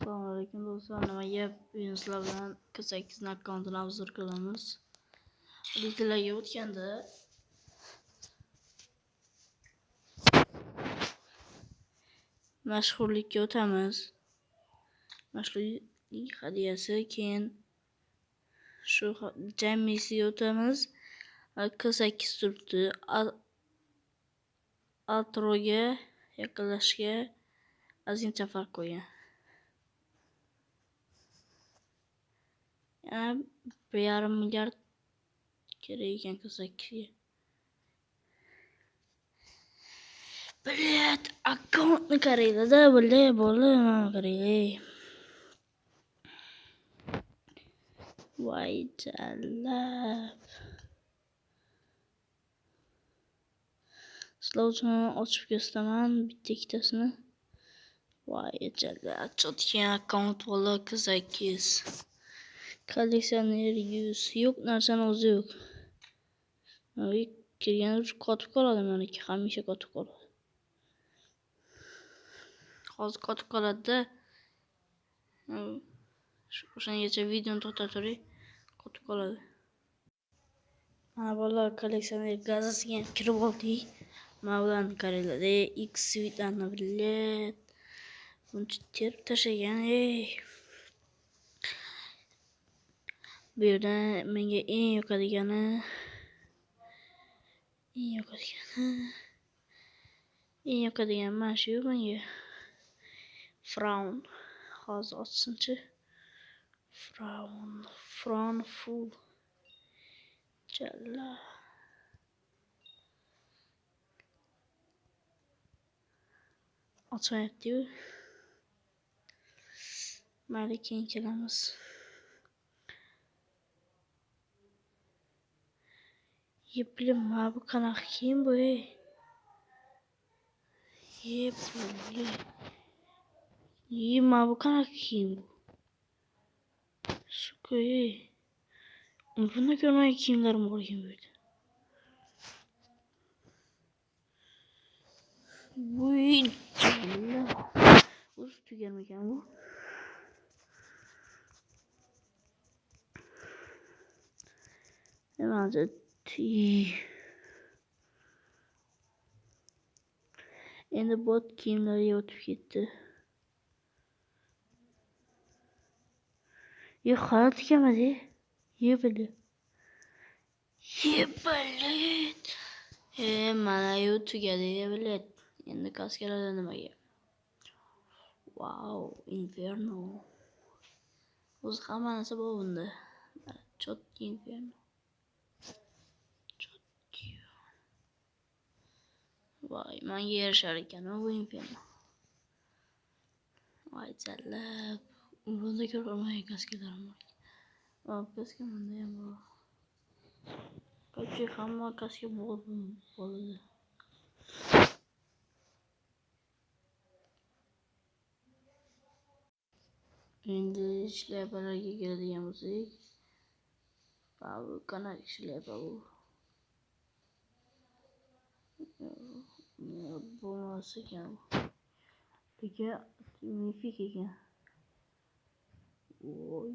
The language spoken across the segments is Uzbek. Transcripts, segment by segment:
Assalomualaikum do'stlar, nimaga bugun sizlar bilan K8 ni akkauntini obzor qilamiz. Reklaga o'tganda mashhurlikka o'tamiz. Mashhurlik hadiyasi, keyin shu jamisiga o'tamiz. K8 turibdi. Altroga yaqinlashishga ozgincha farq qo'ygan. Yana 1,5 milliard kerak ekan K8ga. Bilet akkauntni qaranglar-da, bilet bola mana qaranglar. Voy jalab. Sizlar uchun ochib ko'rsataman bitta ikkitasini. Voy jalab, chotgan akkaunt bola K8. Kolleksioner 100 yo'q narsani o'zi yo'q. Kirgan qotib qoladi, meniki hamisha qotib qoladi. Hozir qotib qoladi-da. O'shagacha videoni to'xtatib turing, qotib qoladi. Mana bolalar kolleksioner gazasiga kirib oldik. Mana bularni qaranglar, X svitlarni bilet. Buncha terib tashlagan, Bu yerda menga eng yoqadigani mana shu menga. Fraun. Hozir ochsinchi. Fraun full. Jalla. Ochmayapti-yu. Mayli, keyin kelamiz. Yeplim, mana bu qanaqa kiyim bu, mana bu qanaqa kiyim bu? Suka, Buni ko'rmagan kiyimlarim bor ekan bu yerda. Voy jalla. O'zi tugarmikan bu? Mana endi bot kiyimlarga o'tib ketdi. Xalat ekanmidi? Bilet. Mana yu tugadi bilet. Endi kaskalada nimaga? Wow, Inferno. O'zi hamma narsa bor bunda. Chotki Inferno. Voy, menga yarashar ekan bu Inferno. Voy jalab. Bunda ko'rmagan kaskalarim bor. Kaska bunda ham bor. Qancha hamma kaska bo'ladi. Endi shляпаларga keladigan bo'lsak, bu qanaqa shляпа bu? Bo'lmas ekan. Lekin mifik ekan. Voy.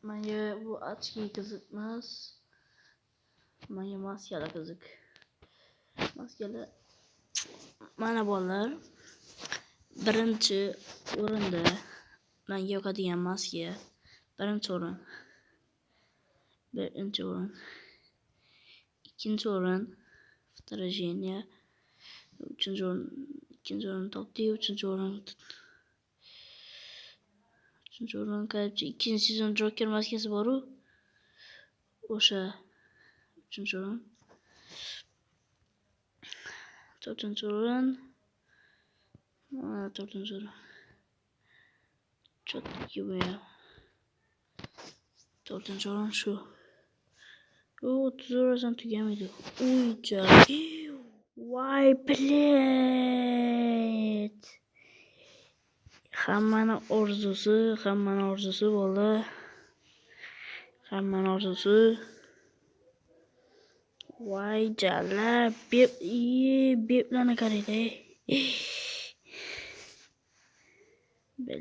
Menga bu ochki qiziqmas. Menga maskalar qiziq. Maskalar mana bolalar. Birinchi o'rinda menga yoqadigan maska. Birinchi o'rin. Ikkinchi o'rin Вторжение. Ikkinchi o'rin topdik. Uchinchi o'rin qarabchi, ikkinchi sezon Joker maskasi bor-u. O'sha 3-o'rin. 4-o'rin. 4-o'rin. Chotki bu ya. 4-o'rin shu. 30 tugamaydi. Uy jalab. Voy bilet. Hammani orzusi bola. Hammani orzusi. Voy jalab. Beplarni qaranglar.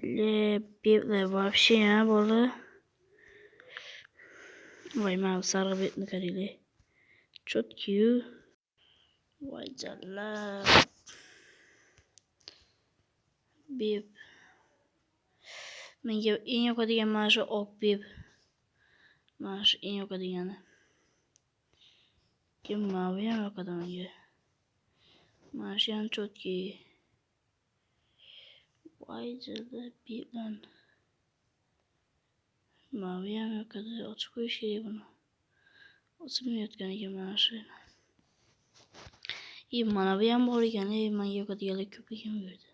Böyle bir вообще ya böyle. Vay mana sarı betni qaranglar. Chotki. Vay canlar. Bib. Menga eng yoqadigan mana shu oq bib. Mana shu eng yoqadigani. Kim mana bu ham yoqadi menga. Mana shu ham chotki. Vay canlar biblan. Mana bu ham yoqadi. Ochib qo'yish kerak buni. Ochilmayotgan ekan mana shu. Mana bu ham bor ekan, menga yoqadiganlar ko'p ekan bu yerda.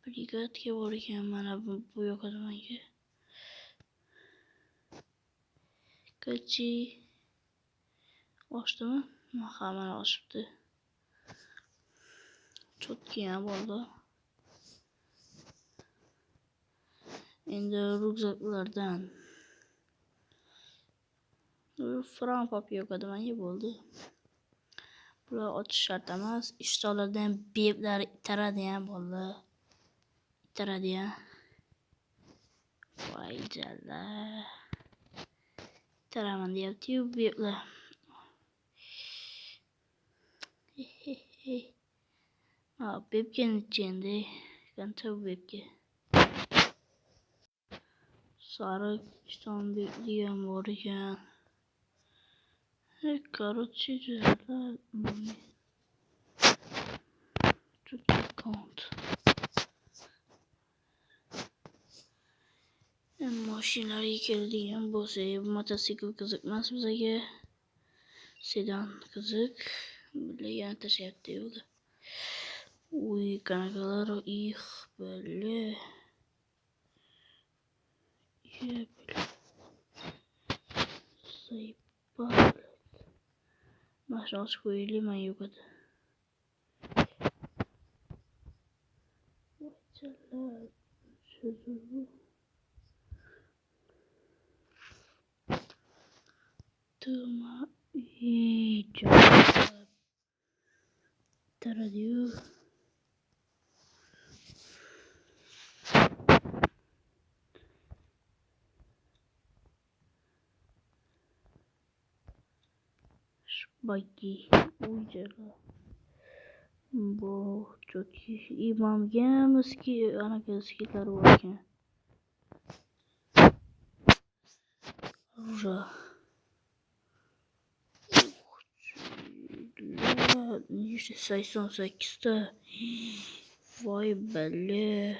Brigadga bor ekan, mana bu yoqadi menga. Kachi ochdimi? Ha, mana ochibdi. Chotki ham bo'ldi. Endi ryukzaklardan Fran pop yoqadi menga bo'ldi. Bular ochish shart emas. Ishtolardan beblar itaradi ham bo'ldi. Itaradi ya. Voy jallar. Taraman deyapti-yu beblar. Ha, bebga necha qancha bebga. Sariq ishton degan bor ekan. Короче, jallar. Count. Mashinalarga keladigan bo'lsa, mototsikl qiziq emas bizga. Sedan qiziq. Bular tashlayapti yo'lda. Uy, kanakalar, böyle. Sayıpar. Başına koyayım ben yukarıda. Vay canlar. Tuma iyice. Taradiyor. Bagi ucara bu çok iyi imamga meski anaqa skitlar bor ekan. Ura. İşte 88'de. Vay belli.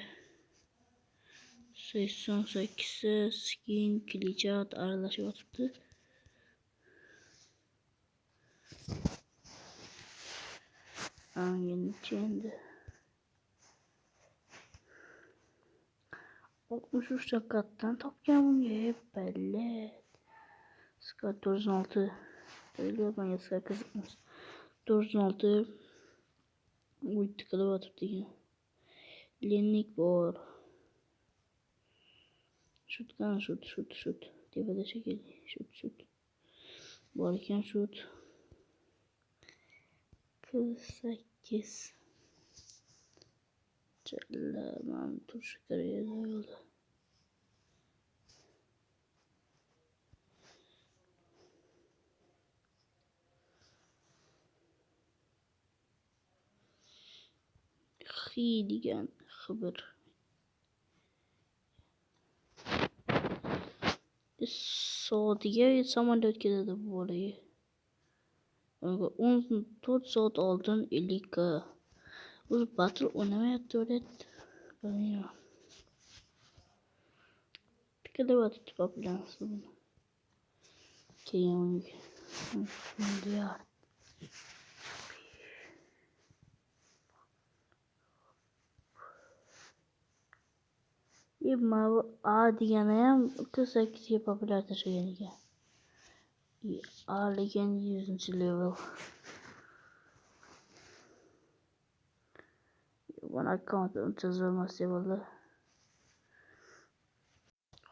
88'de skin kilicat aralaşıp oturdu. Hangi içinde? 63 sakattan topken hep belli. Skat 96. Öyle bana skat kızıkmaz. 96. Uydu kalıp atıp diye. Lenlik var. Şutkan şut. Tepede çekildi. Şut. Varken şut. 48. Çalamam tuş kariyeri yolda. Xi degan xabar. Soatiga samolyot ketadi bu bolaga. 14 soat oldin 50k. O'zi battle o'ynamayapti o'ylayapti. Bilmayman. Tikilib populyansi buni. Keyin milyard. A degani ham 38 ga populyatsiya tashlagan ekan. A lekin 100-level. Bana account unutulmaz levelda.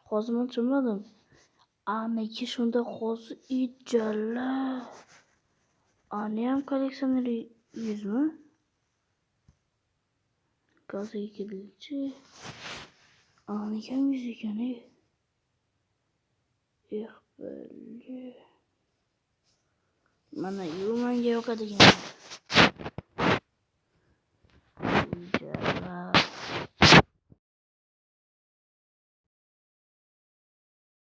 Hozir men tushunmadim. Aniki shunda hozir ijalla. Ani ham kolleksioner 100 mi? Gaza ekilchi. Anıken müzik yani. Böyle. Mana yumanga yok hadi gene.